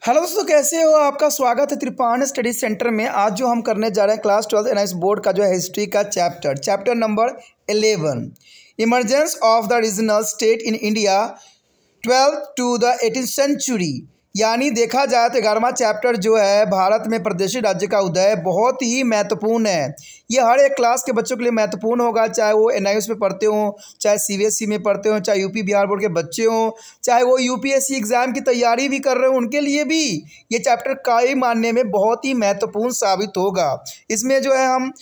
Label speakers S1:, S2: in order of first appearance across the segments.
S1: Hello दोस्तों, कैसे हो? आपका स्वागत है त्रिपाण स्टडी सेंटर में। आज जो हम करने जा रहे हैं क्लास 12 एनआईएस बोर्ड का जो है हिस्ट्री का chapter number 11, emergence of the regional state in India 12th to the 18th century. यानी देखा जाए तो 11वां चैप्टर जो है भारत में प्रदेशी राज्य का उदय बहुत ही महत्वपूर्ण है। ये हर एक क्लास के बच्चों के लिए महत्वपूर्ण होगा, चाहे वो एनआईएस में पढ़ते हों, चाहे सीबीएसई में पढ़ते हों, चाहे यूपी बिहार बोर्ड के बच्चे हों, चाहे वो यूपीएससी एग्ज़ाम की तैयारी भी कर रहे हो, उनके लिए भी ये चैप्टर कई मानने में बहुत ही महत्वपूर्ण साबित होगा। इसमें जो है हम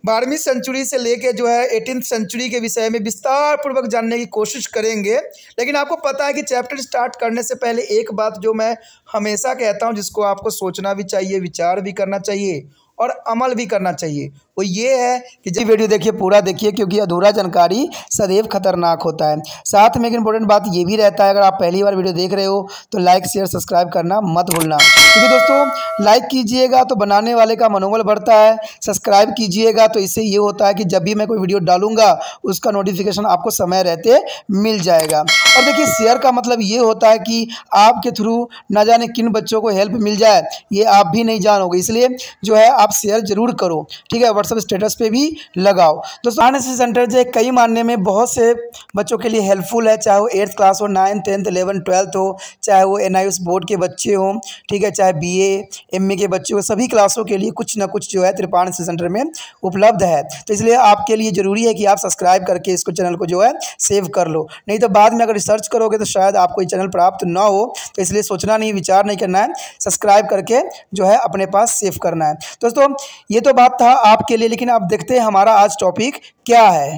S1: 12वीं सेंचुरी से लेके जो है 18th सेंचुरी के विषय में विस्तार पूर्वक जानने की कोशिश करेंगे। लेकिन आपको पता है कि चैप्टर स्टार्ट करने से पहले एक बात जो मैं हमेशा कहता हूं, जिसको आपको सोचना भी चाहिए, विचार भी करना चाहिए और अमल भी करना चाहिए, वो ये है कि जब वीडियो देखिए पूरा देखिए, क्योंकि अधूरा जानकारी सदैव खतरनाक होता है। साथ में एक इंपॉर्टेंट बात ये भी रहता है, अगर आप पहली बार वीडियो देख रहे हो तो लाइक शेयर सब्सक्राइब करना मत भूलना, क्योंकि दोस्तों लाइक कीजिएगा तो बनाने वाले का मनोबल बढ़ता है, सब्सक्राइब कीजिएगा तो इससे ये होता है कि जब भी मैं कोई वीडियो डालूंगा उसका नोटिफिकेशन आपको समय रहते मिल जाएगा। और देखिए शेयर का मतलब ये होता है कि आपके थ्रू न जाने किन बच्चों को हेल्प मिल जाए, ये आप भी नहीं जानोगे, इसलिए जो है आप शेयर जरूर करो, ठीक है। व्हाट्सएप स्टेटस पे भी लगाओ। दोस्तों एनआईएस सेंटर जो है कई मानने में बहुत से बच्चों के लिए हेल्पफुल है, चाहे वो 8th क्लास हो, 9th 10th 11th 12th हो, चाहे वो एनआईएस बोर्ड के बच्चे हों, ठीक है, चाहे बीए एमए के बच्चे हो, सभी क्लासों के लिए कुछ ना कुछ जो है त्रिपाण सेंटर में उपलब्ध है। तो इसलिए आपके लिए ज़रूरी है कि आप सब्सक्राइब करके इसको चैनल को जो है सेव कर लो, नहीं तो बाद में अगर रिसर्च करोगे तो शायद आपको ये चैनल प्राप्त ना हो। तो इसलिए सोचना नहीं, विचार नहीं करना है, सब्सक्राइब करके जो है अपने पास सेव करना है। दोस्तों ये तो बात था आपके लिए, लेकिन अब देखते हैं हमारा आज टॉपिक क्या है।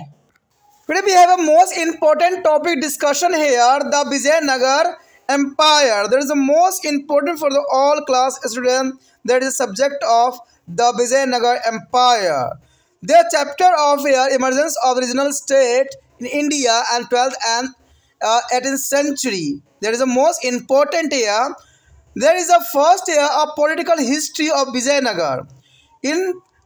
S1: Today we have a most important topic discussion here, the Vijayanagar Empire. That is the most important for the all class students. That is the subject of the Vijayanagar Empire. Their chapter of here emergence of regional state in India and 12th and 18th century. That is the most important here. There is a first here a political history of Vijayanagar. In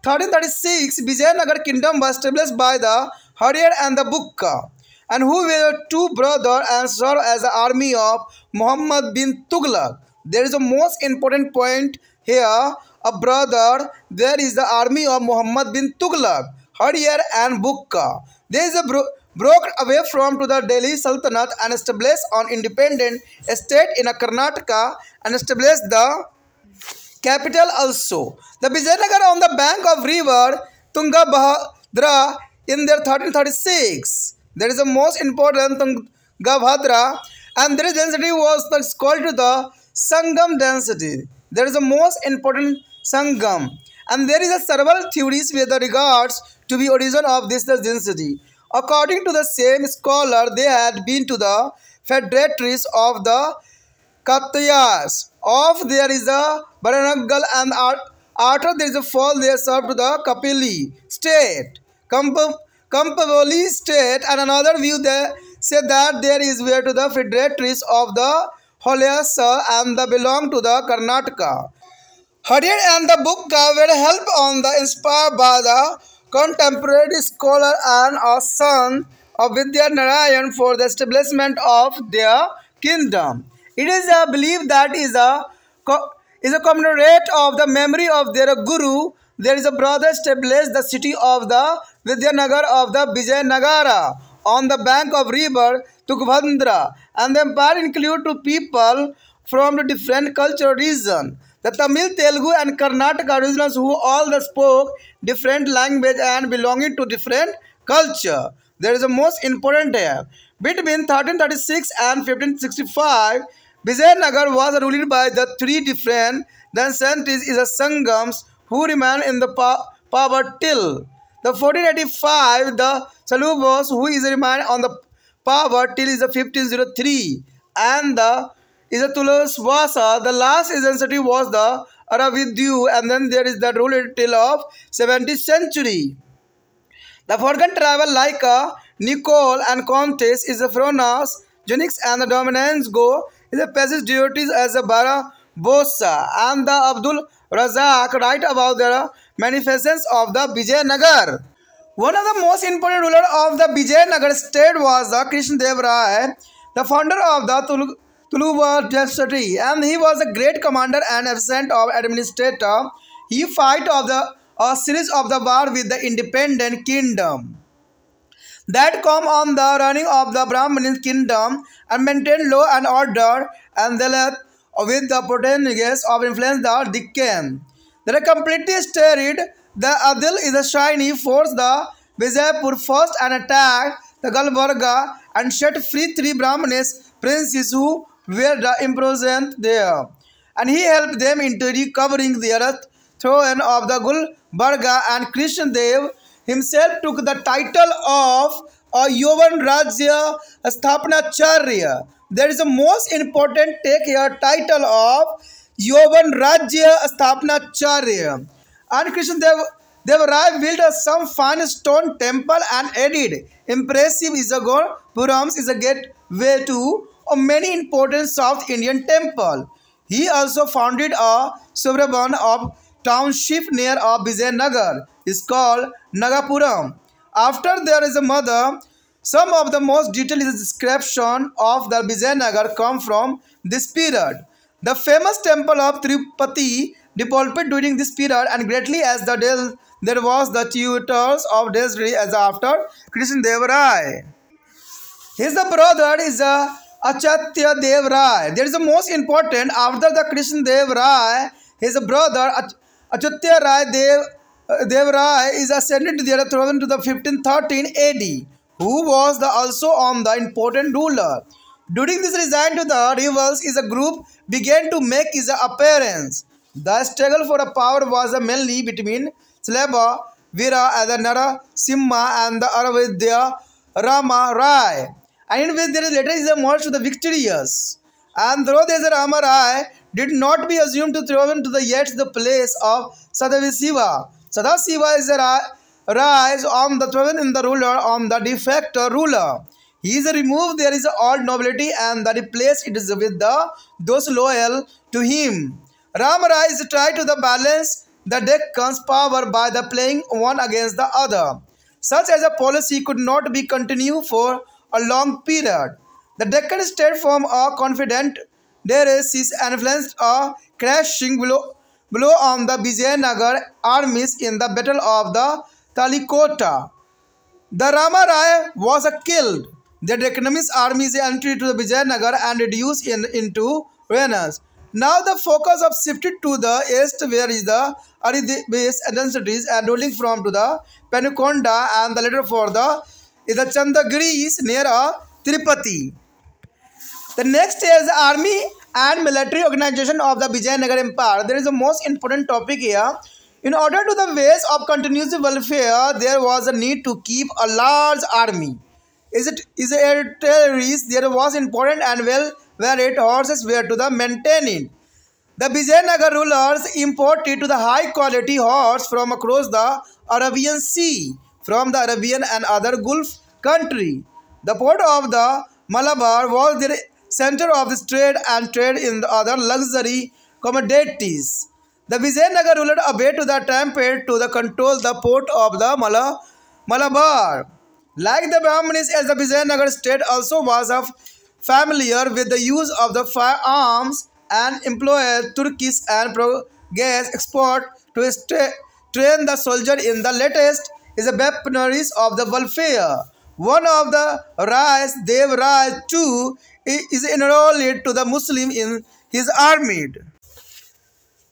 S1: 1336, Vijayanagar kingdom was established by the Harrier and the Bukka, and who were two brothers and served as the army of Muhammad bin Tughlaq. There is a most important point here. A brother, there is the army of Muhammad bin Tughlaq, Harrier and Bukka. There is a broke away from to the Delhi Sultanate and established an independent state in Karnataka and established the capital also. The Vijayanagar on the bank of river Tungabhadra in their 1336. There is the most important Tungabhadra, and their density was called to the Sangam density. There is the most important Sangam, and there is a several theories with regards to the origin of this density. According to the same scholar, they had been to the federatories of the Katyas. Of there is a Baranagal, and after there is a fall, they served to the Kapili state, Kampavoli state, and another view they say that there is where to the federatories of the Holyasa and the belong to the Karnataka. Harrier and the Bukka were helped on the inspired by the contemporary scholar and a son of Vidyanarayan for the establishment of their kingdom. It is a belief that is a commemorate of the memory of their guru. There is a brother established the city of the Vidyanagar of the Vijayanagara on the bank of river Tungabhadra, and the empire include two people from the different cultural region, the Tamil, Telugu and Karnataka regions, who all spoke different language and belonging to different culture. There is a most important here. Between 1336 and 1565, Vijayanagar was ruled by the three different centuries is a Sangams who remained in the power till the 1485. The Salubos, who is remained on the power till is the 1503, and the is a Tulaswasa. The last century was the Aravidyu, and then there is the rule till of 17th century. The foreign travel like Nicole and Comtesse is a Fronas, Junix, and the dominance go is a passage deities as a Barabosa, and the Abdul Razak write about the manifestations of the Vijayanagar. One of the most important rulers of the Vijayanagar state was the Krishna Dev Rai, the founder of the Tulu was destiny, and he was a great commander and efficient of administrator. He fight of the a series of the war with the independent kingdom that come on the running of the Brahmin kingdom and maintain law and order, and they left with the protagonist of influence the Deccan. They are completely stirred. The Adil is a shiny force the Vijaypur first and attacked the Gulbarga and set free three Brahmins princes who were imprisoned there. And he helped them into recovering their throne of the Gulbarga, and Krishna Dev himself took the title of Yavan Rajya Sthapanacharya. There is a most important take here title of Yavan Rajya Sthapanacharya. And Krishna Dev Rai built some fine stone temple and added impressive Isagar Purams is a gateway to many important South Indian temple. He also founded a suburban of township near Vijayanagar. It's called Nagapuram. After there is a mother, some of the most detailed description of the Vijayanagar come from this period. The famous temple of Tirupati developed during this period and greatly as there was the tutors of Desri as after Krishna Dev Rai. His brother is Achatya Dev Rai. There is the most important after the Krishna Dev Rai. His brother Achatya Rai Dev Rai is ascended to the throne to the 1513 AD, who was also on the important ruler. During this resign to the rivals, is a group began to make his appearance. The struggle for power was mainly between Sleba Veera and the Narasimha and the Aravidya Rama Rai, and in which there is later is emerged to the victorious. And though there is a Rama Rai did not be assumed to thrown to the yet the place of Sadavasiva. Sadasiva is a rise on the throne in the ruler on the de facto ruler. He is removed, there is all nobility, and the replaced it is with those loyal to him. Rama Rai is tried to the balance the Deccan's power by the playing one against the other. Such as a policy could not be continued for a long period. The Deccan state from a confident Deresis influenced a crashing blow on the Vijayanagar armies in the Battle of the Talikota. The Rama Rai was killed. The Deccanese armies entered to the Vijayanagar and reduced into ruins. Now the focus of shifted to the east, where is the Aridibis densities and ruling from to the Penukonda and the later for the Chandagiris near Tirupati. The next is the army and military organization of the Vijayanagar Empire. There is a most important topic here. In order to the ways of continuous welfare, there was a need to keep a large army. Is territories there was important and well-varied horses were to the maintaining. The Vijayanagar rulers imported to the high-quality horse from across the Arabian Sea, from the Arabian and other Gulf country. The port of the Malabar was the center of this trade and trade in the other luxury commodities. The Vijayanagar ruler obeyed to the template to the control the port of the Malabar. Like the Brahmins, as the Vijayanagar state also was familiar with the use of the firearms and employed Turkish and gas export to train the soldier in the latest is the weaponries of the welfare. One of the Rais, Dev Rai too, is enrolled to the Muslim in his army.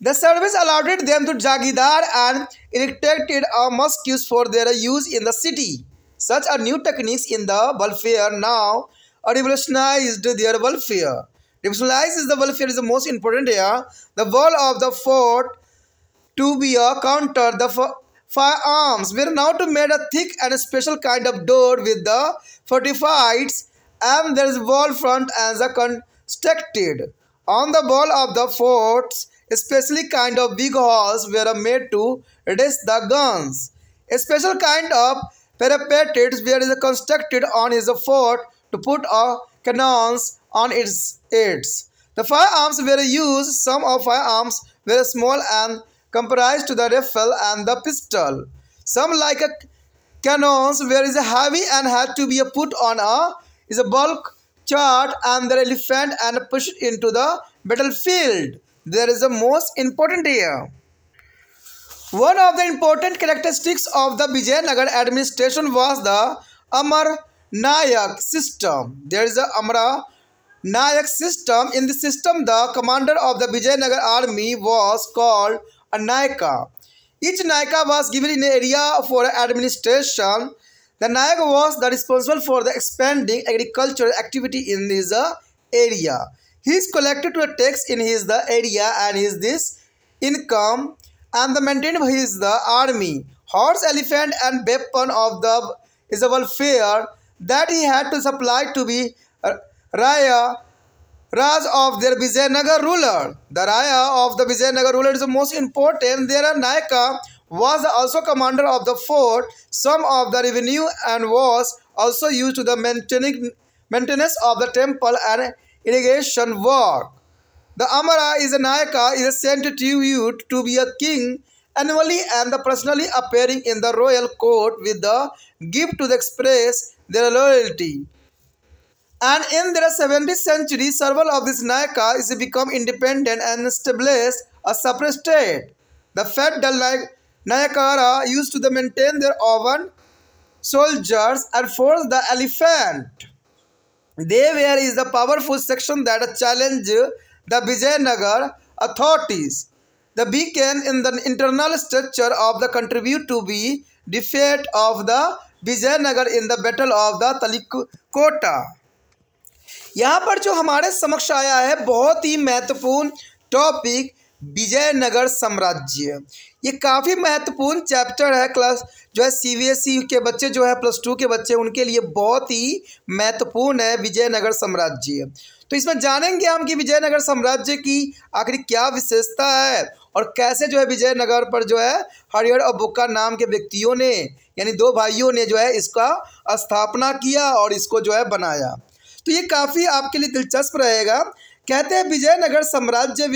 S1: The service allowed them to Jagidar and erected mosques for their use in the city. Such are new techniques in the welfare now revolutionized their welfare. Revolutionizes the welfare is the most important here. The wall of the fort to be a counter the firearms were now to made a thick and a special kind of door with the fortified, and there is wall front as a constructed. On the wall of the forts, especially kind of big halls were made to rest the guns. A special kind of parapets were constructed on his fort to put cannons on its heads. The firearms were used. Some of firearms were small and comprised to the rifle and the pistol. Some like cannons were heavy and had to be put on a bulk chart and their elephant and pushed into the battlefield. There is the most important here. One of the important characteristics of the Vijayanagar administration was the Amar Nayak system. There is a Amara Nayak system. In the system, the commander of the Vijayanagar army was called a Nayaka. Each Nayaka was given an area for administration. The Nayak was responsible for the expanding agricultural activity in his area. He is collected to a tax in his area and this income and the maintained his army, horse, elephant and weapon of the is a welfare that he had to supply to be Raya Raj of their Vijayanagar ruler. The Raya of the Vijayanagar ruler is the most important. Their Nayaka was also commander of the fort, some of the revenue, and was also used to the maintenance of the temple and irrigation work. The Amara is a Nayaka is sent to youth to be a king annually and personally appearing in the royal court with the gift to express their loyalty. And in the 17th century, several of these Nayakas is become independent and established a separate state. The feudal Nayakara used to maintain their own soldiers and force the elephant. They were is the powerful section that challenged the Vijayanagar authorities. The beacon in the internal structure of the contribute to be defeat of the Vijayanagar in the battle of the Talikota. यहाँ पर जो हमारे समक्ष आया है बहुत ही महत्वपूर्ण topic Vijayanagar साम्राज्य। ये काफ़ी महत्वपूर्ण चैप्टर है। क्लास जो है सीबीएसई के बच्चे जो है +2 के बच्चे उनके लिए बहुत ही महत्वपूर्ण है विजयनगर साम्राज्य। तो इसमें जानेंगे हम कि विजयनगर साम्राज्य की आखिर क्या विशेषता है और कैसे जो है विजयनगर पर जो है हरिहर और बुक्का नाम के व्यक्तियों ने यानी 2 भाइयों ने जो है इसका स्थापना किया और इसको जो है बनाया। तो ये काफ़ी आपके लिए दिलचस्प रहेगा। कहते हैं विजयनगर साम्राज्य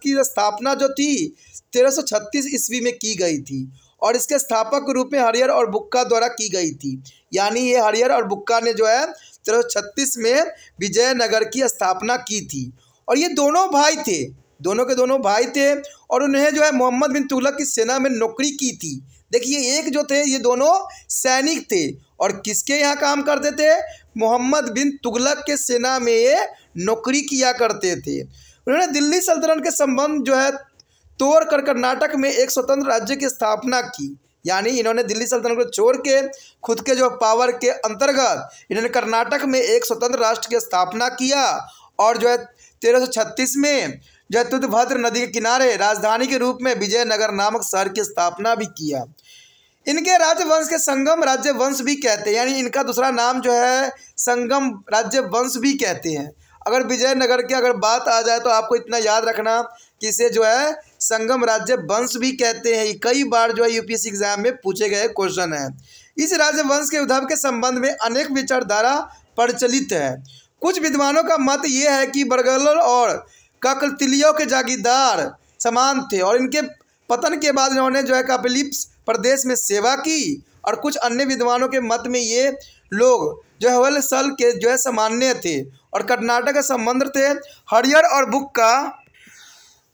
S1: की स्थापना जो थी 1336 ईस्वी में की गई थी और इसके स्थापक के रूप में हरिहर और बुक्का द्वारा की गई थी। यानी ये हरिहर और बुक्का ने जो है 1336 में विजयनगर की स्थापना की थी और ये दोनों के दोनों भाई थे और उन्हें जो है मोहम्मद बिन तुगलक की सेना में नौकरी की थी। देखिए एक जो थे ये दोनों सैनिक थे और किसके यहाँ काम करते थे? मोहम्मद बिन तुगलक के सेना में ये नौकरी किया करते थे। उन्होंने दिल्ली सल्तनत के संबंध जो है तोड़ कर कर्नाटक में एक स्वतंत्र राज्य की स्थापना की। यानी इन्होंने दिल्ली सल्तनत को छोड़ के खुद के जो पावर के अंतर्गत इन्होंने कर्नाटक में एक स्वतंत्र राष्ट्र की स्थापना किया और जो है 1336 में जो है तुंगभद्र नदी के किनारे राजधानी के रूप में विजयनगर नामक शहर की स्थापना भी किया। इनके राज्यवंश के संगम राज्य वंश भी कहते हैं, यानी इनका दूसरा नाम जो है संगम राज्य वंश भी कहते हैं। अगर विजयनगर की अगर बात आ जाए तो आपको इतना याद रखना कि इसे जो है संगम राज्य वंश भी कहते हैं। कई बार जो है यूपीएससी एग्जाम में पूछे गए क्वेश्चन है। इस राजवंश के उद्भव के संबंध में अनेक विचारधारा प्रचलित है। कुछ विद्वानों का मत ये है कि बरगल और काकतीलियों के जागीरदार समान थे और इनके पतन के बाद इन्होंने जो है कापिलिप्स प्रदेश में सेवा की और कुछ अन्य विद्वानों के मत में ये लोग जो है होयसल के जो है सामान्य थे और कर्नाटक का संबंध थे। हरिहर और बुक्का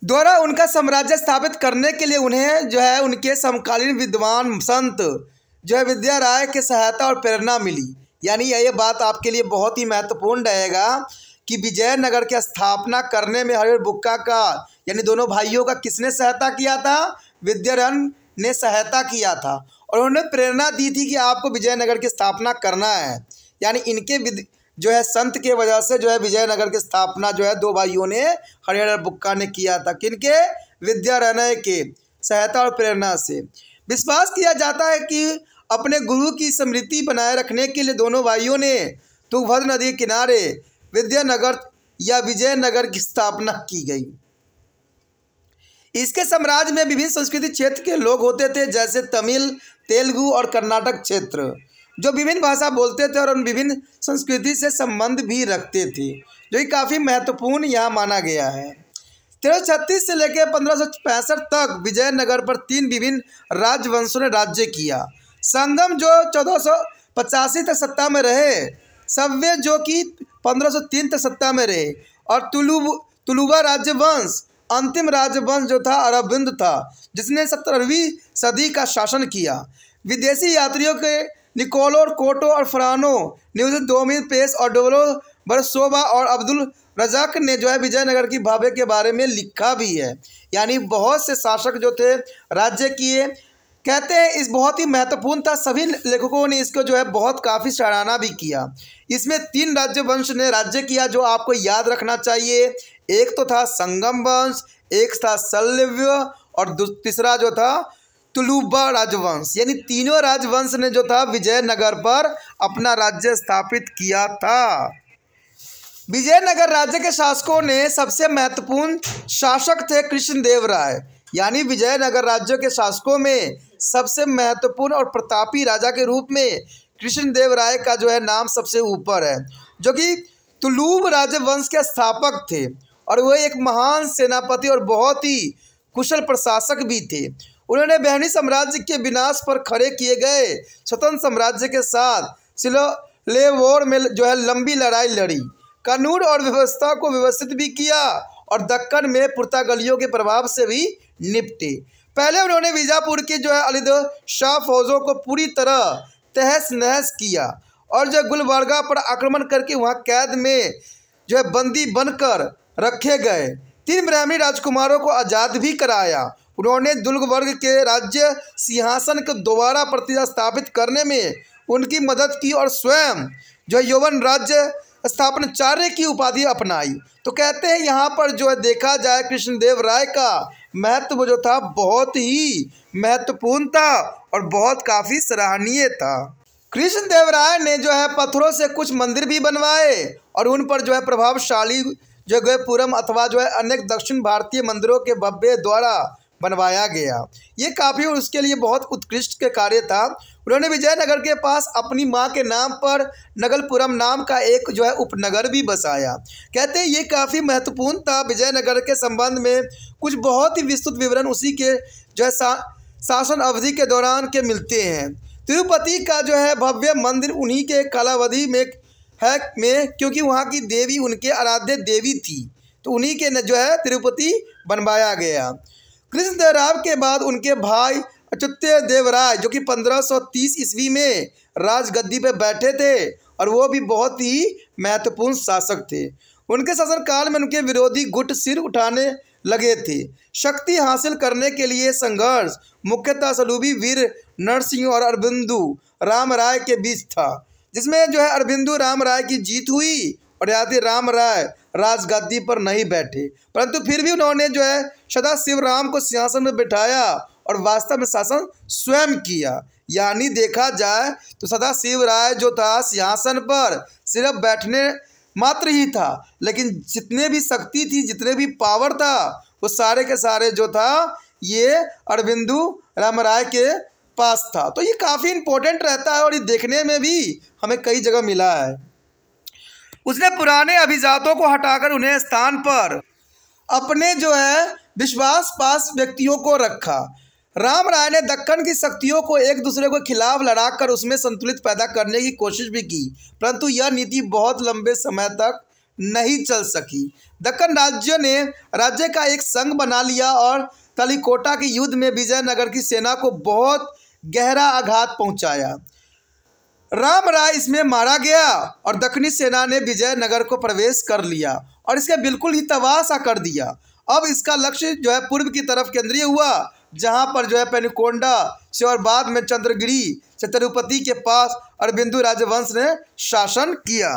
S1: द्वारा उनका साम्राज्य स्थापित करने के लिए उन्हें जो है उनके समकालीन विद्वान संत जो है विद्याराय के सहायता और प्रेरणा मिली। यानी ये बात आपके लिए बहुत ही महत्वपूर्ण रहेगा कि विजयनगर की स्थापना करने में हरिहर बुक्का का यानी दोनों भाइयों का किसने सहायता किया था? विद्याराय ने सहायता किया था और उन्होंने प्रेरणा दी थी कि आपको विजयनगर की स्थापना करना है। यानी इनके जो है संत के वजह से जो है विजयनगर की स्थापना जो है 2 भाइयों ने हरिहर और बुक्का ने किया था। किनके? विद्याराय के सहायता और प्रेरणा से। विश्वास किया जाता है कि अपने गुरु की स्मृति बनाए रखने के लिए दोनों भाइयों ने तुंगभद्र नदी के किनारे विद्यानगर या विजयनगर की स्थापना की गई। इसके साम्राज्य में विभिन्न संस्कृति क्षेत्र के लोग होते थे, जैसे तमिल, तेलुगु और कर्नाटक क्षेत्र, जो विभिन्न भाषा बोलते थे और उन विभिन्न संस्कृति से संबंध भी रखते थे, जो कि काफ़ी महत्वपूर्ण यहाँ माना गया है। 1336 से लेकर 1565 तक विजयनगर पर 3 विभिन्न राजवंशों ने राज्य किया। संगम जो 1485 तक सत्ता में रहे, सव्य जो कि 1503 तक सत्ता में रहे, और तुलुवा राजवंश अंतिम राजवंश जो था अरविंद था, जिसने 17वीं सदी का शासन किया। विदेशी यात्रियों के निकोलो कोटो और फ्रानो न्यूज डोमिपेस और डोलो बरसोवा और अब्दुल रजाक ने जो है विजयनगर की भव्य के बारे में लिखा भी है। यानी बहुत से शासक जो थे राज्य किए, कहते हैं इस बहुत ही महत्वपूर्ण था। सभी लेखकों ने इसको जो है बहुत काफ़ी सराहना भी किया। इसमें 3 राज्य वंश ने राज्य किया जो आपको याद रखना चाहिए। एक तो था संगम वंश, एक था शल्य और तीसरा जो था तुलुवा राजवंश। यानी तीनों राजवंश ने जो था विजयनगर पर अपना राज्य स्थापित किया था। विजयनगर राज्य के शासकों ने सबसे महत्वपूर्ण शासक थे कृष्णदेव राय। यानी विजयनगर राज्य के शासकों में सबसे महत्वपूर्ण और प्रतापी राजा के रूप में कृष्णदेव राय का जो है नाम सबसे ऊपर है, जो कि तुलुव राजवंश के स्थापक थे, और वो एक महान सेनापति और बहुत ही कुशल प्रशासक भी थे। उन्होंने बहनी साम्राज्य के विनाश पर खड़े किए गए स्वतंत्र साम्राज्य के साथ सिलोलेवोर में जो है लंबी लड़ाई लड़ी, कानून और व्यवस्था को व्यवस्थित भी किया और दक्कन में पुर्तगालियों के प्रभाव से भी निपटे। पहले उन्होंने बीजापुर की जो है अलीद शाह फौजों को पूरी तरह तहस नहस किया और जो गुलबर्गा पर आक्रमण करके वहाँ कैद में जो है बंदी बनकर रखे गए 3 ब्राह्मणी राजकुमारों को आज़ाद भी कराया। उन्होंने दुर्गवर्ग के राज्य सिंहासन को दोबारा प्रतिस्थापित करने में उनकी मदद की और स्वयं जो यौवन राज्य स्थापनाचार्य की उपाधि अपनाई। तो कहते हैं यहाँ पर जो है देखा जाए कृष्णदेव राय का महत्व जो था बहुत ही महत्वपूर्ण था और बहुत काफ़ी सराहनीय था। कृष्णदेव राय ने जो है पत्थरों से कुछ मंदिर भी बनवाए और उन पर जो है प्रभावशाली जगहपुरम अथवा जो है अनेक दक्षिण भारतीय मंदिरों के भव्य द्वारा बनवाया गया। ये काफ़ी उसके लिए बहुत उत्कृष्ट के कार्य था। उन्होंने विजयनगर के पास अपनी मां के नाम पर नगलपुरम नाम का एक जो है उपनगर भी बसाया। कहते हैं ये काफ़ी महत्वपूर्ण था। विजयनगर के संबंध में कुछ बहुत ही विस्तृत विवरण उसी के जो है शासन अवधि के दौरान के मिलते हैं। तिरुपति का जो है भव्य मंदिर उन्हीं के कालावधि में है क्योंकि वहाँ की देवी उनके आराध्य देवी थी, तो उन्हीं के जो है तिरुपति बनवाया गया। कृष्णदेव राय के बाद उनके भाई अच्युत देव राय जो कि 1530 ईस्वी में राजगद्दी पर बैठे थे और वो भी बहुत ही महत्वपूर्ण शासक थे। उनके शासनकाल में उनके विरोधी गुट सिर उठाने लगे थे। शक्ति हासिल करने के लिए संघर्ष मुख्यतः सलूबी वीर नरसिंह और अरबिंदु राम राय के बीच था, जिसमें जो है अरबिंदु राम राय की जीत हुई और यादव राम राय राजगद्दी पर नहीं बैठे, परंतु फिर भी उन्होंने जो है सदाशिव राम को सिंहासन में बिठाया और वास्तव में शासन स्वयं किया। यानी देखा जाए तो सदाशिव राय जो था सिंहासन पर सिर्फ बैठने मात्र ही था, लेकिन जितने भी शक्ति थी, जितने भी पावर था, वो सारे के सारे जो था ये अरबिंदु राम राय के पास था। तो ये काफ़ी इम्पोर्टेंट रहता है और ये देखने में भी हमें कई जगह मिला है। उसने पुराने अभिजातों को हटाकर उन्हें स्थान पर अपने जो है विश्वास पास व्यक्तियों को रखा। राम राय ने दक्कन की शक्तियों को एक दूसरे के खिलाफ लड़ाकर उसमें संतुलित पैदा करने की कोशिश भी की, परंतु यह नीति बहुत लंबे समय तक नहीं चल सकी। दक्कन राज्य ने राज्य का एक संघ बना लिया और तलिकोटा के युद्ध में विजयनगर की सेना को बहुत गहरा आघात पहुंचाया। राम राय इसमें मारा गया और दक्षिणी सेना ने विजयनगर को प्रवेश कर लिया और इसके बिल्कुल ही तबाह सा कर दिया। अब इसका लक्ष्य जो है पूर्व की तरफ केंद्रीय हुआ, जहां पर जो है पेनुकोंडा से और बाद में चंद्रगिरी से तिरुपति के पास अरबिंदु राजवंश ने शासन किया।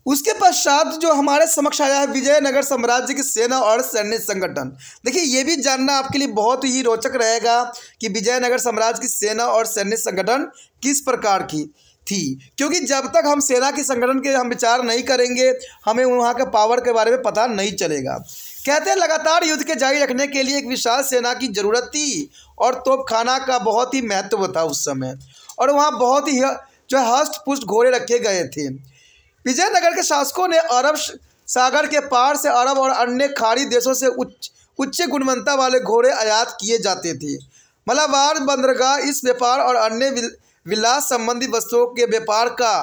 S1: उसके पश्चात जो हमारे समक्ष आया है विजयनगर साम्राज्य की सेना और सैन्य संगठन। देखिए ये भी जानना आपके लिए बहुत ही रोचक रहेगा कि विजयनगर साम्राज्य की सेना और सैन्य संगठन किस प्रकार की थी, क्योंकि जब तक हम सेना के संगठन के हम विचार नहीं करेंगे हमें वहाँ के पावर के बारे में पता नहीं चलेगा। कहते हैं लगातार युद्ध के जारी रखने के लिए एक विशाल सेना की जरूरत थी और तोपखाना का बहुत ही महत्व था उस समय, और वहाँ बहुत ही जो हष्ट पुष्ट घोड़े रखे गए थे। विजयनगर के शासकों ने अरब सागर के पार से अरब और अन्य खाड़ी देशों से उच्च गुणवत्ता वाले घोड़े आयात किए जाते थे। मलाबार बंदरगाह इस व्यापार और अन्य विलास संबंधी वस्तुओं के व्यापार का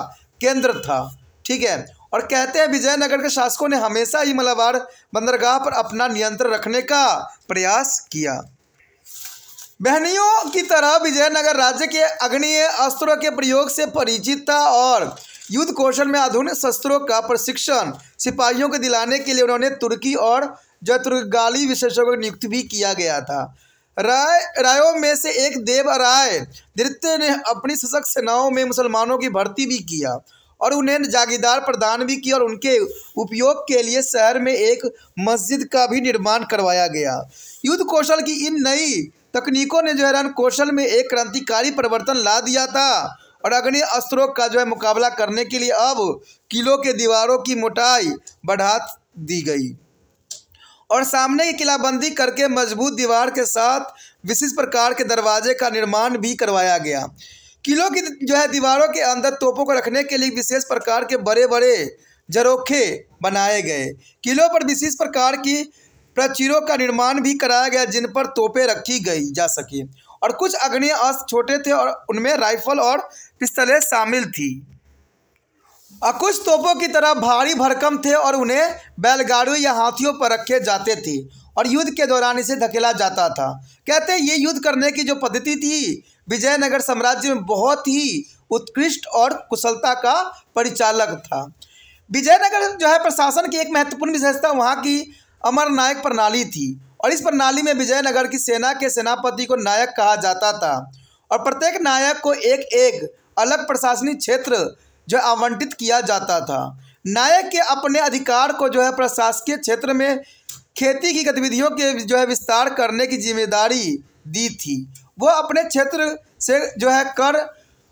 S1: केंद्र था। ठीक है, और कहते हैं विजयनगर के शासकों ने हमेशा ही मलाबार बंदरगाह पर अपना नियंत्रण रखने का प्रयास किया। बहनियों की तरह विजयनगर राज्य के अग्नेय अस्त्रों के प्रयोग से परिचित था और युद्ध कौशल में आधुनिक शस्त्रों का प्रशिक्षण सिपाहियों को दिलाने के लिए उन्होंने तुर्की और तुर्गाली विशेषज्ञों की नियुक्ति भी किया गया था। रायों में से एक देवराय द्वितीय ने अपनी सशक्त सेनाओं में मुसलमानों की भर्ती भी किया और उन्हें जागीरदार प्रदान भी किया और उनके उपयोग के लिए शहर में एक मस्जिद का भी निर्माण करवाया गया। युद्ध कौशल की इन नई तकनीकों ने रण कौशल में एक क्रांतिकारी परिवर्तन ला दिया था और अग्नि अस्त्रों का मुकाबला करने के लिए अब किलों के दीवारों की मोटाई बढ़ा दी गई और सामने की किलाबंदी करके मजबूत दीवार के साथ विशिष्ट प्रकार के दरवाजे का निर्माण भी करवाया गया। किलों की दीवारों के अंदर तोपों को रखने के लिए विशेष प्रकार के बड़े बड़े झरोखे बनाए गए। किलों पर विशेष प्रकार की प्राचीरों का निर्माण भी कराया गया जिन पर तोपें रखी गई जा सके और कुछ अग्नेय अस्त्र छोटे थे और उनमें राइफल और पिस्तौलें शामिल थी और कुछ तोपों की तरह भारी भरकम थे और उन्हें बैलगाड़ियों या हाथियों पर रखे जाते थे और युद्ध के दौरान इसे धकेला जाता था। कहते हैं ये युद्ध करने की जो पद्धति थी विजयनगर साम्राज्य में बहुत ही उत्कृष्ट और कुशलता का परिचालक था। विजयनगर प्रशासन की एक महत्वपूर्ण विशेषता वहाँ की अमर नायक प्रणाली थी और इस प्रणाली में विजयनगर की सेना के सेनापति को नायक कहा जाता था और प्रत्येक नायक को एक एक अलग प्रशासनिक क्षेत्र आवंटित किया जाता था। नायक के अपने अधिकार को प्रशासकीय क्षेत्र में खेती की गतिविधियों के विस्तार करने की जिम्मेदारी दी थी। वो अपने क्षेत्र से कर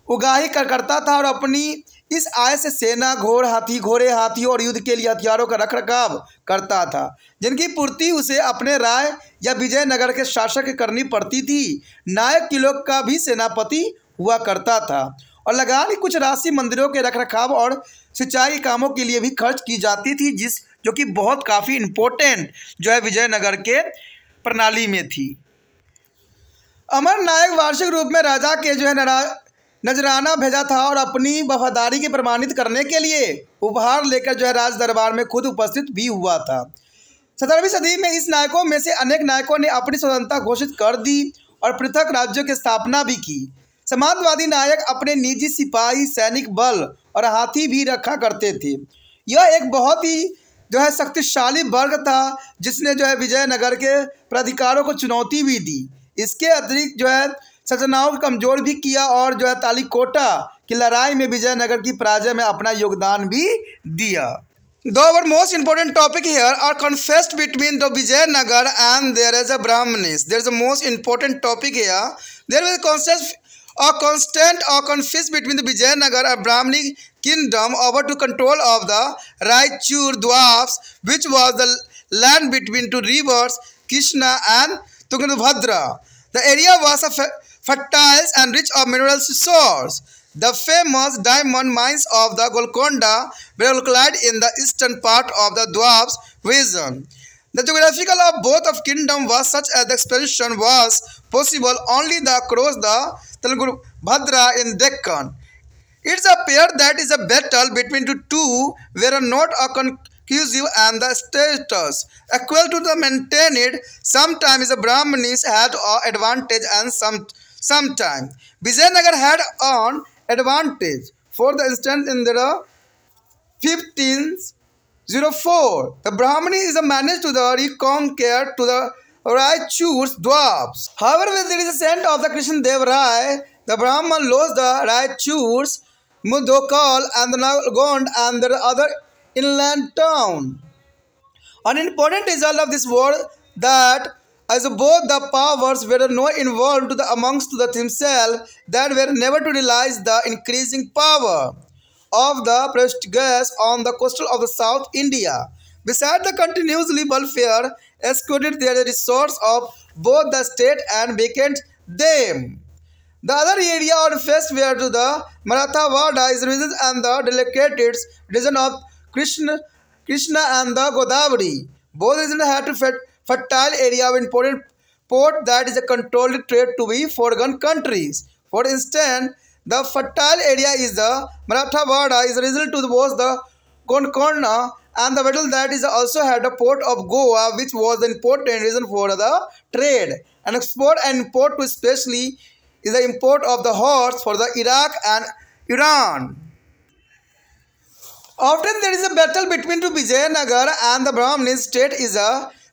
S1: उगाही करता था और अपनी इस आय से सेना घोड़े हाथी और युद्ध के लिए हथियारों का रखरखाव करता था जिनकी पूर्ति उसे अपने राय या विजयनगर के शासक करनी पड़ती थी। नायक किलों का भी सेनापति हुआ करता था और लगातार कुछ राशि मंदिरों के रखरखाव और सिंचाई कामों के लिए भी खर्च की जाती थी जो कि बहुत काफ़ी इम्पोर्टेंट विजयनगर के प्रणाली में थी। अमर नायक वार्षिक रूप में राजा के नजराना भेजा था और अपनी वफादारी के प्रमाणित करने के लिए उपहार लेकर राज दरबार में खुद उपस्थित भी हुआ था। 17वीं सदी में इस नायकों में से अनेक नायकों ने अपनी स्वतंत्रता घोषित कर दी और पृथक राज्यों की स्थापना भी की। समाजवादी नायक अपने निजी सिपाही सैनिक बल और हाथी भी रखा करते थे। यह एक बहुत ही शक्तिशाली वर्ग था जिसने विजयनगर के प्राधिकारों को चुनौती भी दी। इसके अतिरिक्त सचनाओं को कमजोर भी किया और तालीकोटा की लड़ाई में विजयनगर की पराजय में अपना योगदान भी दिया। The most important topic here are confessed between the Vijayanagar and there is a Brahmanis. There is a most important topic here. There is a constant conflict between the Vijayanagar and Brahmani kingdom over to control of the Raichur dwarfs, which was the land between two rivers, Krishna and Tungabhadra. The area was fertile and rich of mineral resources. The famous diamond mines of the Golconda were located in the eastern part of the dwarfs region. The geographical of both of kingdom was such as the expedition was possible only across the Tungabhadra in Deccan. It appears that is a battle between the two were not a conclusive and the status equal to the maintained. Sometimes the Brahmanis had an advantage and sometimes Vijayanagar had an advantage. For the instance, in the 1504, the Brahmanis managed to reconquer to the Raichur's dwarfs. However, with the descent of the Krishna Dev Rai, the Brahman lost the Raichur's, Mudokal and the Nalgond and the other inland town. An important result of this war that as both the powers were not involved amongst themselves, that were never to realize the increasing power of the Portuguese on the coast of the South India. Besides the continuously welfare, exploited their resources of both the state and vacant them. The other area on first were to the Marathawada is region and the delicate region of Krishna and the Godavari. Both regions had fertile area of important port that is a controlled trade to be foreign countries. For instance, The fertile area is the Marathwada is result to both the Konkan and the battle that is also had a port of Goa, which was the important reason for the trade and export and import to especially is the import of the horse for the Iraq and Iran. Often there is a battle between two Vijayanagar and the Brahmin state is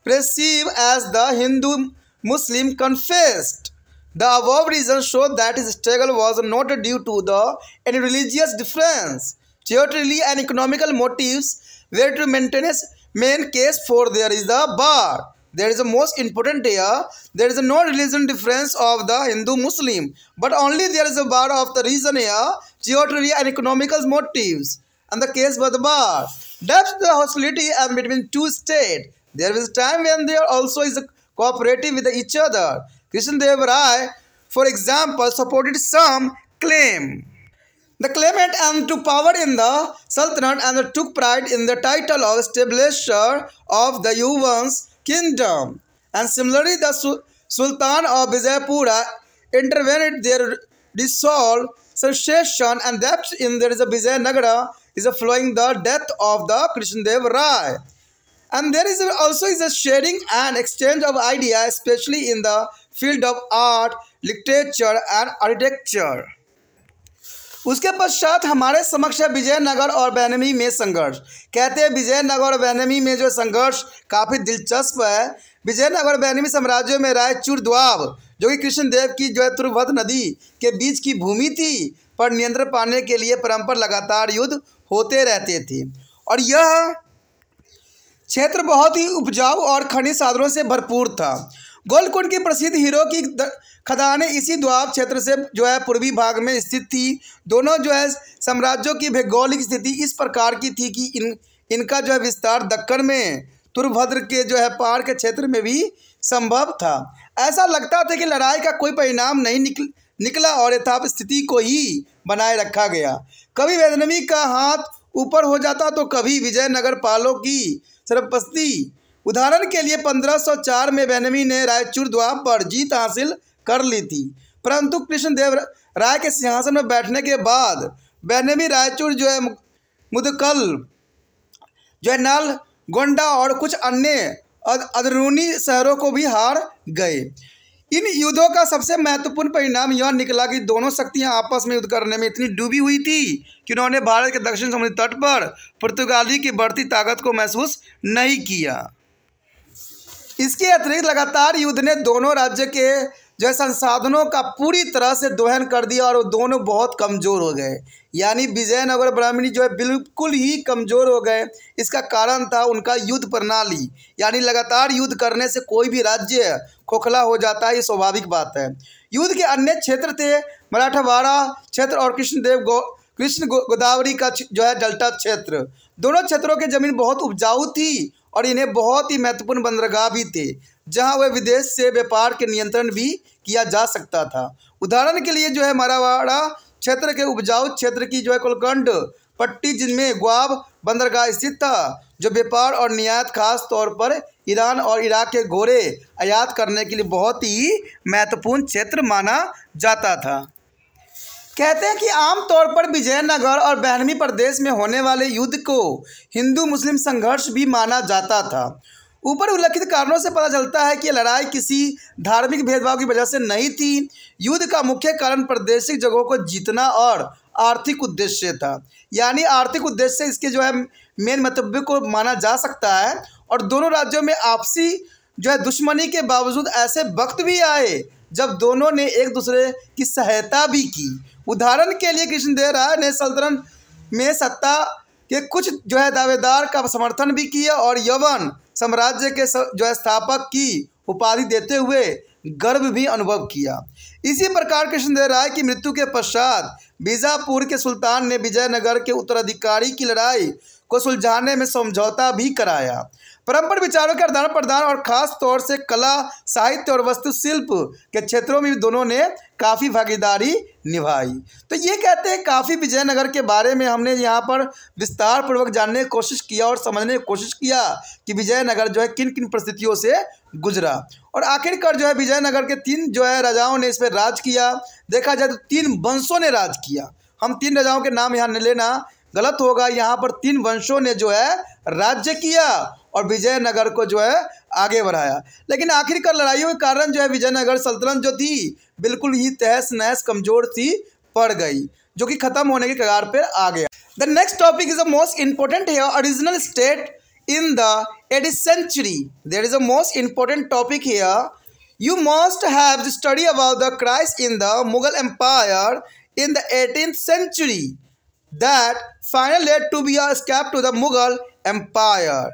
S1: perceived as the Hindu-Muslim conflict. The above reasons show that his struggle was not due to any religious difference. Territorially and economical motives were to maintain his main case for there is the bar. There is the most important here. There is no religion difference of the Hindu-Muslim, but only there is a bar of the reason here, territorial and economical motives. And the case was the bar. That's the hostility between two states. There is a time when there also is a cooperative with each other. Krishnadeva Rai, for example, supported some claim. The claimant and took power in the Sultanate and took pride in the title of establisher of the Yuvan's kingdom. And similarly, the Sultan of Vijayapura intervened their dissolved succession, and that in there is a Vijayanagara is flowing the death of the Krishnadeva Rai. And there is also a sharing and exchange of ideas, especially in the field of art, literature and architecture. उसके पश्चात हमारे समक्ष है विजयनगर और बैनमी में संघर्ष। कहते हैं विजयनगर और बैनमी में जो संघर्ष काफ़ी दिलचस्प है। विजयनगर और बैनमी साम्राज्यों में रायचूर द्वाब जो कि कृष्णदेव की जो है तुंगभद्रा नदी के बीच की भूमि थी, पर नियंत्रण पाने के लिए परंपरा लगातार युद्ध होते रहते थे और यह क्षेत्र बहुत ही उपजाऊ और खनिज साधनों से भरपूर था। गोलकुंड की प्रसिद्ध हीरो की खदानें इसी द्वाब क्षेत्र से जो है पूर्वी भाग में स्थित थी। दोनों जो है साम्राज्यों की भौगोलिक स्थिति इस प्रकार की थी कि इनका जो है विस्तार दक्कन में तुंगभद्रा के जो है पहाड़ के क्षेत्र में भी संभव था। ऐसा लगता था कि लड़ाई का कोई परिणाम नहीं निकला और यथावत स्थिति को ही बनाए रखा गया। कभी बैनमी का हाथ ऊपर हो जाता तो कभी विजयनगर पालों की सरपस्ती। उदाहरण के लिए 1504 में बैनमी ने रायचूर द्वाब पर जीत हासिल कर ली थी, परंतु कृष्णदेव राय के सिंहासन में बैठने के बाद बैनमी रायचूर जो है मुदकल जो है नल गोंडा और कुछ अन्य अंदरूनी शहरों को भी हार गए। इन युद्धों का सबसे महत्वपूर्ण परिणाम यह निकला कि दोनों शक्तियां आपस में युद्ध करने में इतनी डूबी हुई थी कि उन्होंने भारत के दक्षिण समुद्री तट पर पुर्तगाली की बढ़ती ताकत को महसूस नहीं किया। इसके अतिरिक्त लगातार युद्ध ने दोनों राज्य के जो संसाधनों का पूरी तरह से दोहन कर दिया और वो दोनों बहुत कमज़ोर हो गए। यानी विजयनगर ब्राह्मणी जो है बिल्कुल ही कमज़ोर हो गए। इसका कारण था उनका युद्ध प्रणाली, यानी लगातार युद्ध करने से कोई भी राज्य खोखला हो जाता है, ये स्वाभाविक बात है। युद्ध के अन्य क्षेत्र थे मराठवाड़ा क्षेत्र और कृष्ण गोदावरी का जो है डेल्टा क्षेत्र। दोनों क्षेत्रों की जमीन बहुत उपजाऊ थी और इन्हें बहुत ही महत्वपूर्ण बंदरगाह भी थे जहां वह विदेश से व्यापार के नियंत्रण भी किया जा सकता था। उदाहरण के लिए जो है मराठवाड़ा क्षेत्र के उपजाऊ क्षेत्र की जो है कोलकंड पट्टी जिनमें ग्वाब बंदरगाह स्थित था, जो व्यापार और निर्यात खास तौर पर ईरान और इराक के घोड़े आयात करने के लिए बहुत ही महत्वपूर्ण क्षेत्र माना जाता था। कहते हैं कि आमतौर पर विजयनगर और बैनमी प्रदेश में होने वाले युद्ध को हिंदू मुस्लिम संघर्ष भी माना जाता था। ऊपर उल्लिखित कारणों से पता चलता है कि लड़ाई किसी धार्मिक भेदभाव की वजह से नहीं थी। युद्ध का मुख्य कारण प्रादेशिक जगहों को जीतना और आर्थिक उद्देश्य था। यानी आर्थिक उद्देश्य से इसके जो है मेन मंतव्य को माना जा सकता है। और दोनों राज्यों में आपसी जो है दुश्मनी के बावजूद ऐसे वक्त भी आए जब दोनों ने एक दूसरे की सहायता भी की। उदाहरण के लिए कृष्णदेव राय ने सल्तनत में सत्ता के कुछ जो है दावेदार का समर्थन भी किया और यवन साम्राज्य के जो है स्थापक की उपाधि देते हुए गर्व भी अनुभव किया। इसी प्रकार कृष्णदेव राय की मृत्यु के पश्चात बीजापुर के सुल्तान ने विजयनगर के उत्तराधिकारी की लड़ाई को सुलझाने में समझौता भी कराया। परंपरा विचारों के आदान प्रदान और खास तौर से कला साहित्य और वास्तुशिल्प के क्षेत्रों में भी दोनों ने काफ़ी भागीदारी निभाई। तो ये कहते हैं काफ़ी विजयनगर के बारे में हमने यहाँ पर विस्तार पूर्वक जानने की कोशिश किया और समझने की कोशिश किया कि विजयनगर जो है किन किन परिस्थितियों से गुजरा। और आखिरकार जो है विजयनगर के 3 जो है राजाओं ने इस पर राज किया। देखा जाए तो 3 वंशों ने राज किया। हम 3 राजाओं के नाम यहाँ लेना गलत होगा, यहाँ पर 3 वंशों ने जो है राज्य किया और विजयनगर को जो है आगे बढ़ाया। लेकिन आखिरकार लड़ाइयों के कारण जो है विजयनगर सल्तनत जो थी बिल्कुल ही तहस नहस कमज़ोर सी पड़ गई, जो कि ख़त्म होने के कगार पर आ गया। The next topic is the most important है, original state in the 18th century. There is a most important topic here. You must have to study about the crisis in the Mughal Empire in the 18th century that finally led to be a escape to the Mughal Empire.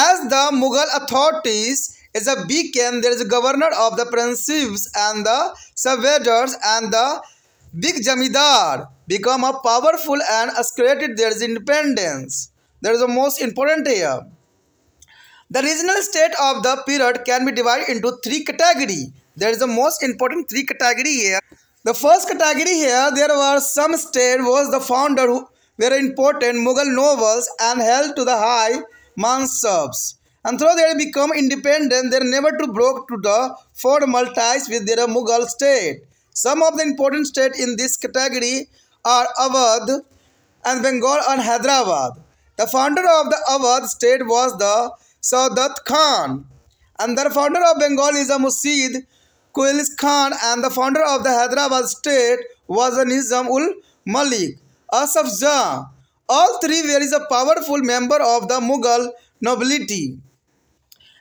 S1: As the Mughal authorities is a beacon, there is a governor of the princes and the surveyors and the big Jamidar become a powerful and escalated their independence. That is the most important here. The regional state of the period can be divided into 3 categories. There is the most important 3 categories here. The first category here, there were some state was the founder who were important Mughal nobles and held to the high mansabs. And though they become independent, they never to broke to the formal ties with their Mughal state. Some of the important states in this category are Awadh and Bengal and Hyderabad. The founder of the Awadh state was the Saadat Khan, and the founder of Bengal is a Musid Qulis Khan, and the founder of the Hyderabad state was a Nizam ul Malik Asaf Jah. All 3 were a powerful member of the Mughal nobility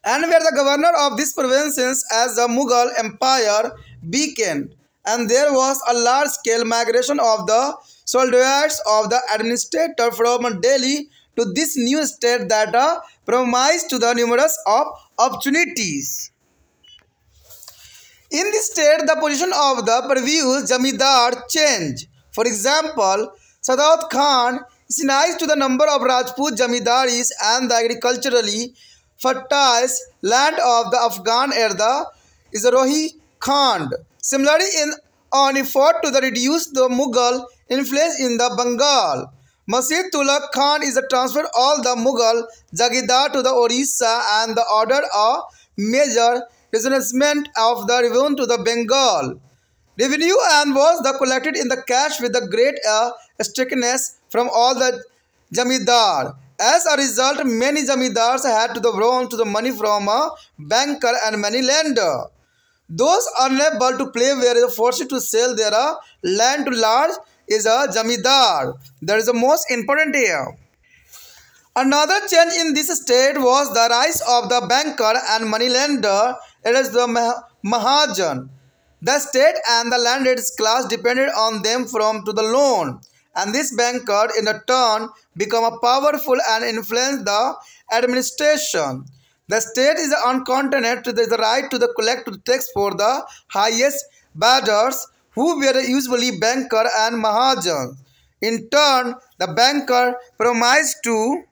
S1: and were the governor of these provinces as the Mughal Empire weakened, and there was a large-scale migration of the soldiers of the administrator from Delhi to this new state that promised to the numerous of opportunities. In this state, the position of the previous Jamidar changed. For example, Saadat Khan is nice to the number of Rajput Jamidaris and the agriculturally fertile land of the Afghan era is Rohi Khan. Similarly, in an effort to reduce the Mughal influence in the Bengal, Masjid Tulak Khan is a transfer all the Mughal Jagidar to the Orissa and the order a major disbursement of the revenue to the Bengal. Revenue and was the collected in the cash with the great strictness from all the Jamidar. As a result, many Jamidars had to the loan to the money from a banker and money lender. Those unable to pay were forced to sell their land to large is a Jamidar. That is the most important here. Another change in this state was the rise of the banker and moneylender. It is the Mahajan. The state and the landed class depended on them from to the loan, and this banker in turn become a powerful and influence the administration. The state is uncontented to the right to the collect tax for the highest bidders, who were usually banker and Mahajan. In turn, the banker promised to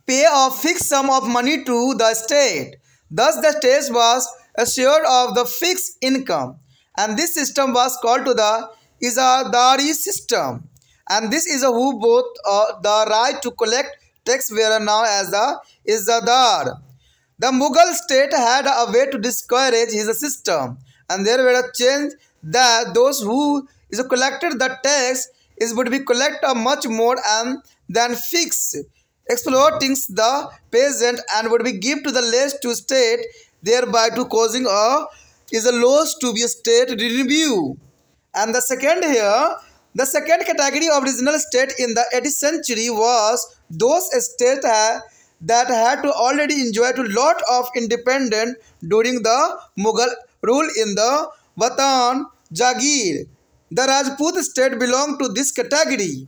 S1: pay a fixed sum of money to the state. Thus, the state was assured of the fixed income, and this system was called to the Izadari system. And this is who both the right to collect tax were now as the Izadar. The Mughal state had a way to discourage his system, and there were a change that those who collected the tax would be collect much more and than fixed, exploiting the peasant and would be given to the less to state, thereby to causing a loss to be a state review. And the second category of regional state in the 18th century was those states that had to already enjoy a lot of independence during the Mughal rule in the Watan Jagir. The Rajput state belonged to this category.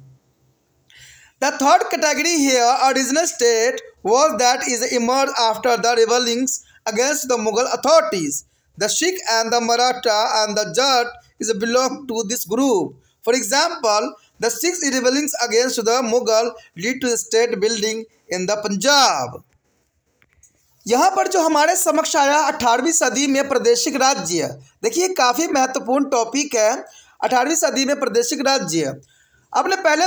S1: The third category here, original state, was that is emerged after the rebellions against the Mughal authorities. The Sikh and the Maratha and the Jat belong to this group. For example, the Sikh rebellions against the Mughal lead to state building in the Punjab. यहाँ पर जो हमारे समक्ष आया 18वीं सदी में प्रादेशिक राज्य, देखिए काफ़ी महत्वपूर्ण टॉपिक है। 18वीं सदी में प्रादेशिक राज्य, आपने पहले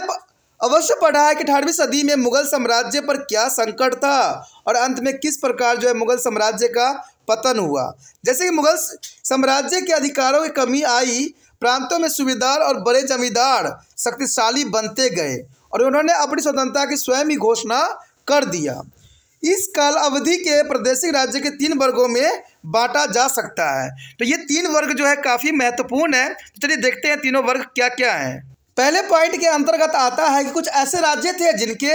S1: अवश्य पढ़ा है कि 18वीं सदी में मुगल साम्राज्य पर क्या संकट था और अंत में किस प्रकार जो है मुगल साम्राज्य का पतन हुआ। जैसे कि मुगल साम्राज्य के अधिकारों की कमी आई, प्रांतों में सूबेदार और बड़े जमींदार शक्तिशाली बनते गए और उन्होंने अपनी स्वतंत्रता की स्वयं ही घोषणा कर दिया। इस काल अवधि के प्रादेशिक राज्य के 3 वर्गों में बांटा जा सकता है। तो ये 3 वर्ग जो है काफ़ी महत्वपूर्ण है। तो चलिए देखते हैं तीनों वर्ग क्या क्या हैं। पहले पॉइंट के अंतर्गत आता है कि कुछ ऐसे राज्य थे जिनके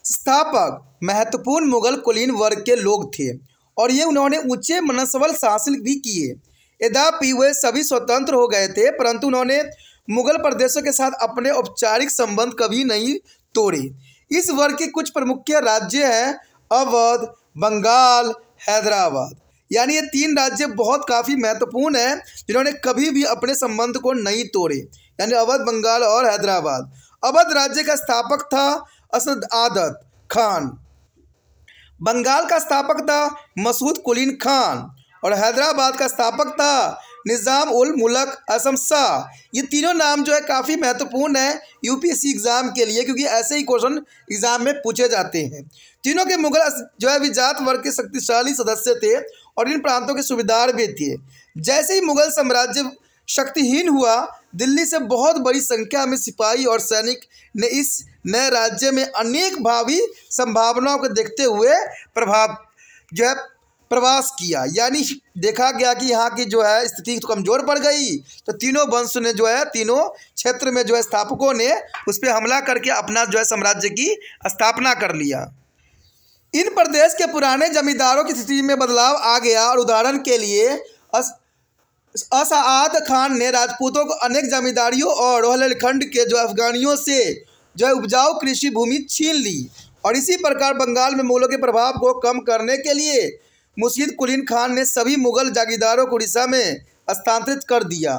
S1: स्थापक महत्वपूर्ण मुगल कुलीन वर्ग के लोग थे और ये उन्होंने ऊंचे मनसबल हासिल भी किए। यद्यपि वे सभी स्वतंत्र हो गए थे, परंतु उन्होंने मुगल प्रदेशों के साथ अपने औपचारिक संबंध कभी नहीं तोड़े। इस वर्ग के कुछ प्रमुख राज्य हैं अवध, बंगाल, हैदराबाद। यानी ये 3 राज्य बहुत काफ़ी महत्वपूर्ण हैं जिन्होंने कभी भी अपने संबंध को नहीं तोड़े, यानी अवध, बंगाल और हैदराबाद। अवध राज्य का स्थापक था असद आदत खान, बंगाल का स्थापक था मसूद कुलीन खान और हैदराबाद का स्थापक था निज़ाम उल मुल्क असम शाह। ये तीनों नाम जो है काफ़ी महत्वपूर्ण है यूपीएससी एग्ज़ाम के लिए, क्योंकि ऐसे ही क्वेश्चन एग्ज़ाम में पूछे जाते हैं। तीनों के मुगल जो है विजात वर्ग के शक्तिशाली सदस्य थे और इन प्रांतों के सूबेदार भी थे। जैसे ही मुगल साम्राज्य शक्तिहीन हुआ, दिल्ली से बहुत बड़ी संख्या में सिपाही और सैनिक ने इस नए राज्य में अनेक भावी संभावनाओं को देखते हुए प्रवास किया। यानी देखा गया कि यहाँ की जो है स्थिति तो कमज़ोर पड़ गई, तो तीनों वंश ने जो है तीनों क्षेत्र में जो है स्थापकों ने उस पर हमला करके अपना जो है साम्राज्य की स्थापना कर लिया। इन प्रदेश के पुराने जमींदारों की स्थिति में बदलाव आ गया और उदाहरण के लिए असाद खान ने राजपूतों को अनेक जमींदारियों और रोहिलखंड के जो अफगानियों से जो है उपजाऊ कृषि भूमि छीन ली। और इसी प्रकार बंगाल में मुगलों के प्रभाव को कम करने के लिए मुर्शीद कुलीन खान ने सभी मुगल जागीरदारों को उड़ीसा में स्थानांतरित कर दिया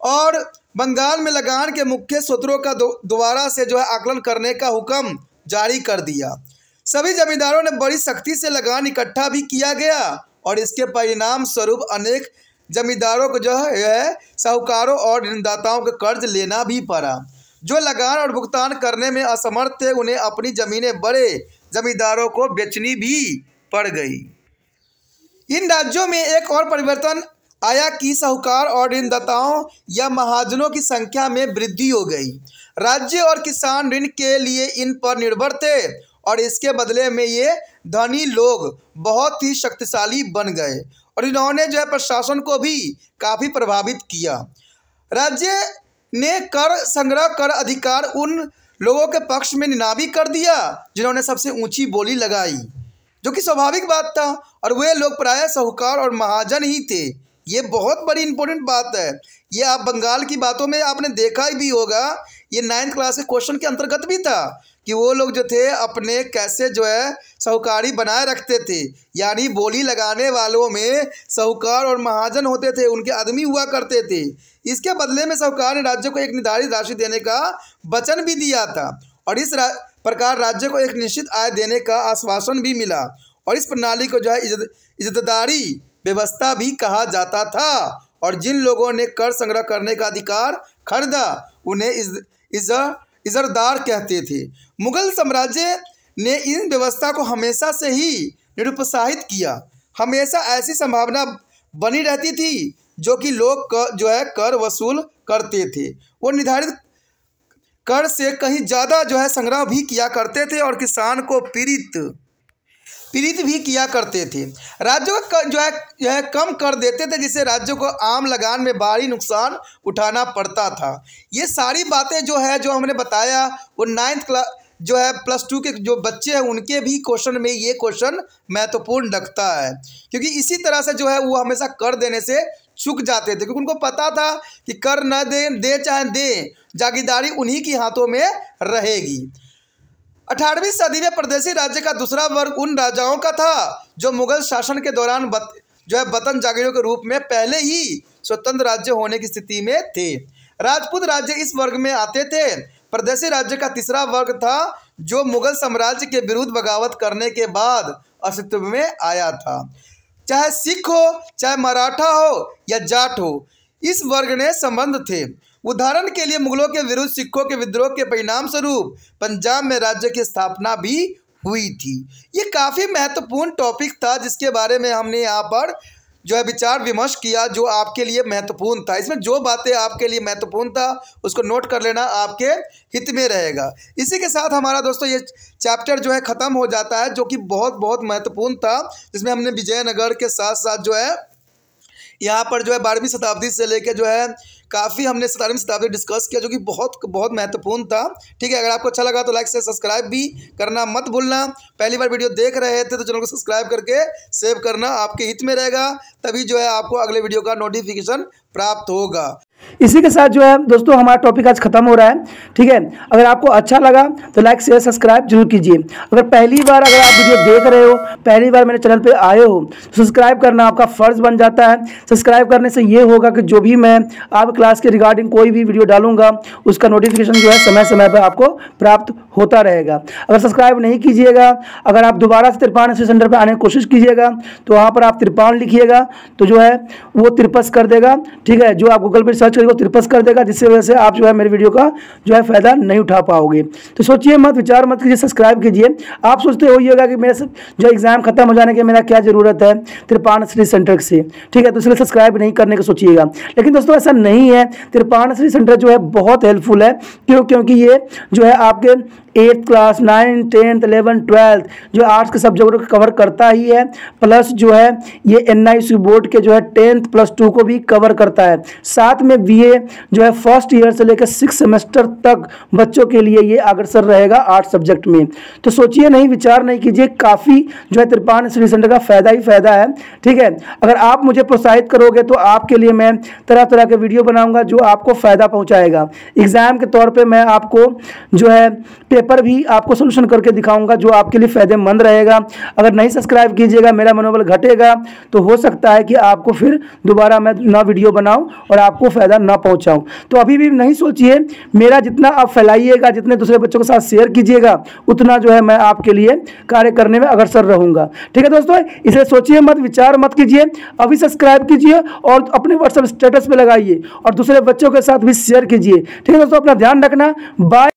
S1: और बंगाल में लगान के मुख्य स्रोतों का दोबारा से जो है आकलन करने का हुक्म जारी कर दिया। सभी जमींदारों ने बड़ी सख्ती से लगान इकट्ठा भी किया गया और इसके परिणाम स्वरूप अनेक जमींदारों को जो है साहूकारों और ऋणदाताओं के कर्ज लेना भी पड़ा। जो लगान और भुगतान करने में असमर्थ थे, उन्हें अपनी ज़मीनें बड़े जमींदारों को बेचनी भी पड़ गई। इन राज्यों में एक और परिवर्तन आया कि साहूकार और ऋणदाताओं या महाजनों की संख्या में वृद्धि हो गई। राज्य और किसान ऋण के लिए इन पर निर्भर थे और इसके बदले में ये धनी लोग बहुत ही शक्तिशाली बन गए और इन्होंने जो है प्रशासन को भी काफ़ी प्रभावित किया। राज्य ने कर संग्रह कर अधिकार उन लोगों के पक्ष में निनावी कर दिया जिन्होंने सबसे ऊंची बोली लगाई, जो कि स्वाभाविक बात था, और वे लोग प्रायः साहूकार और महाजन ही थे। ये बहुत बड़ी इंपॉर्टेंट बात है। ये आप बंगाल की बातों में आपने देखा ही भी होगा, ये 9th क्लास के क्वेश्चन के अंतर्गत भी था कि वो लोग जो थे अपने कैसे जो है साहूकारी बनाए रखते थे। यानी बोली लगाने वालों में साहूकार और महाजन होते थे, उनके आदमी हुआ करते थे। इसके बदले में साहूकार ने राज्य को एक निर्धारित राशि देने का वचन भी दिया था और इस प्रकार राज्य को एक निश्चित आय देने का आश्वासन भी मिला और इस प्रणाली को जो है इज्जतदारी व्यवस्था भी कहा जाता था। और जिन लोगों ने कर संग्रह करने का अधिकार खरीदा उन्हें इजरदार कहते थे। मुगल साम्राज्य ने इन व्यवस्था को हमेशा से ही निरुत्साहित किया। हमेशा ऐसी संभावना बनी रहती थी जो कि लोग जो है कर वसूल करते थे, वो निर्धारित कर से कहीं ज़्यादा जो है संग्रह भी किया करते थे और किसान को पीड़ित भी किया करते थे। राज्यों को जो है कम कर देते थे, जिससे राज्यों को आम लगान में भारी नुकसान उठाना पड़ता था। ये सारी बातें जो है जो हमने बताया वो 9th क्लास जो है +2 के जो बच्चे हैं उनके भी क्वेश्चन में ये क्वेश्चन महत्वपूर्ण लगता है, क्योंकि इसी तरह से जो है वो हमेशा कर देने से चूक जाते थे, क्योंकि उनको पता था कि कर न दे चाहे दे, जागीरदारी उन्हीं के हाथों में रहेगी। 18वीं सदी में प्रदेशी राज्य का दूसरा वर्ग उन राजाओं का था जो मुगल शासन के दौरान जो है वतन जागीरों के रूप में पहले ही स्वतंत्र राज्य होने की स्थिति में थे। राजपूत राज्य इस वर्ग में आते थे। प्रदेशी राज्य का तीसरा वर्ग था जो मुगल साम्राज्य के विरुद्ध बगावत करने के बाद अस्तित्व में आया था। चाहे सिख हो, चाहे मराठा हो या जाट हो, इस वर्ग ने संबंध थे। उदाहरण के लिए मुगलों के विरुद्ध सिखों के विद्रोह के परिणाम स्वरूप पंजाब में राज्य की स्थापना भी हुई थी। ये काफ़ी महत्वपूर्ण टॉपिक था जिसके बारे में हमने यहाँ पर जो है विचार विमर्श किया, जो आपके लिए महत्वपूर्ण था। इसमें जो बातें आपके लिए महत्वपूर्ण था उसको नोट कर लेना, आपके हित में रहेगा। इसी के साथ हमारा दोस्तों ये चैप्टर जो है ख़त्म हो जाता है, जो कि बहुत महत्वपूर्ण था, जिसमें हमने विजयनगर के साथ साथ जो है यहाँ पर जो है 12वीं शताब्दी से लेकर जो है काफ़ी हमने 17वीं शताब्दी डिस्कस किया, जो कि बहुत महत्वपूर्ण था। ठीक है, अगर आपको अच्छा लगा तो लाइक से सब्सक्राइब भी करना मत भूलना। पहली बार वीडियो देख रहे थे तो चैनल को सब्सक्राइब करके सेव करना, आपके हित में रहेगा, तभी जो है आपको अगले वीडियो का नोटिफिकेशन प्राप्त होगा।
S2: इसी के साथ जो है दोस्तों हमारा टॉपिक आज खत्म हो रहा है। ठीक है, अगर आपको अच्छा लगा तो लाइक शेयर सब्सक्राइब जरूर कीजिए। अगर पहली बार अगर आप वीडियो देख रहे हो, पहली बार मेरे चैनल पे आए हो, तो सब्सक्राइब करना आपका फ़र्ज़ बन जाता है। सब्सक्राइब करने से ये होगा कि जो भी मैं आप क्लास के रिगार्डिंग कोई भी वीडियो डालूंगा उसका नोटिफिकेशन जो है समय समय पर आपको प्राप्त होता रहेगा। अगर सब्सक्राइब नहीं कीजिएगा, अगर आप दोबारा से त्रिपाण स्टडी सेंटर पर आने की कोशिश कीजिएगा तो वहाँ पर आप त्रिपाण लिखिएगा तो जो है वो त्रिपस कर देगा। ठीक है, जो आप गूगल पर सर्च करेंगे वो त्रिपस कर देगा, जिससे वजह से आप जो है मेरे वीडियो का जो है फ़ायदा नहीं उठा पाओगे। तो सोचिए मत, विचार मत कीजिए, सब्सक्राइब कीजिए। आप सोचते हो ये होगा कि मेरे जो एग्ज़ाम खत्म हो जाने के मेरा क्या ज़रूरत है त्रिपाण स्टडी सेंटर से। ठीक है, तो इसलिए सब्सक्राइब नहीं करने का सोचिएगा। लेकिन दोस्तों ऐसा नहीं है, त्रिपाण स्टडी सेंटर जो है बहुत हेल्पफुल है। क्योंकि ये जो है आपके 8th class 9th 10th 11th 12th जो आर्ट्स के सब्जेक्ट को कवर करता ही है, प्लस जो है ये NIC बोर्ड के जो है 10th प्लस 2 को भी कवर करता है। साथ में BA जो है फर्स्ट ईयर से लेकर 6 सेमेस्टर तक बच्चों के लिए ये अग्रसर रहेगा आर्ट्स सब्जेक्ट में। तो सोचिए नहीं, विचार नहीं कीजिए, काफ़ी जो है त्रिपाण स्टडी सेंटर का फ़ायदा ही फ़ायदा है। ठीक है, अगर आप मुझे प्रोत्साहित करोगे तो आपके लिए मैं तरह तरह के वीडियो बनाऊंगा जो आपको फ़ायदा पहुंचाएगा। एग्ज़ाम के तौर पे मैं आपको जो है पेपर भी आपको सोल्यूशन करके दिखाऊंगा जो आपके लिए फ़ायदेमंद रहेगा। अगर नहीं सब्सक्राइब कीजिएगा, मेरा मनोबल घटेगा, तो हो सकता है कि आपको फिर दोबारा मैं ना वीडियो बनाऊं और आपको फ़ायदा ना पहुंचाऊं। तो अभी भी नहीं सोचिए, मेरा जितना आप फैलाइएगा, जितने दूसरे बच्चों के साथ शेयर कीजिएगा, उतना जो है मैं आपके लिए कार्य करने में अग्रसर रहूँगा। ठीक है दोस्तों, इसलिए सोचिए मत, विचार मत कीजिए, अभी सब्सक्राइब कीजिए और अपने व्हाट्सएप स्टेटस पे लगाइए और दूसरे बच्चों के साथ भी शेयर कीजिए। ठीक है दोस्तों, अपना ध्यान रखना। बाय।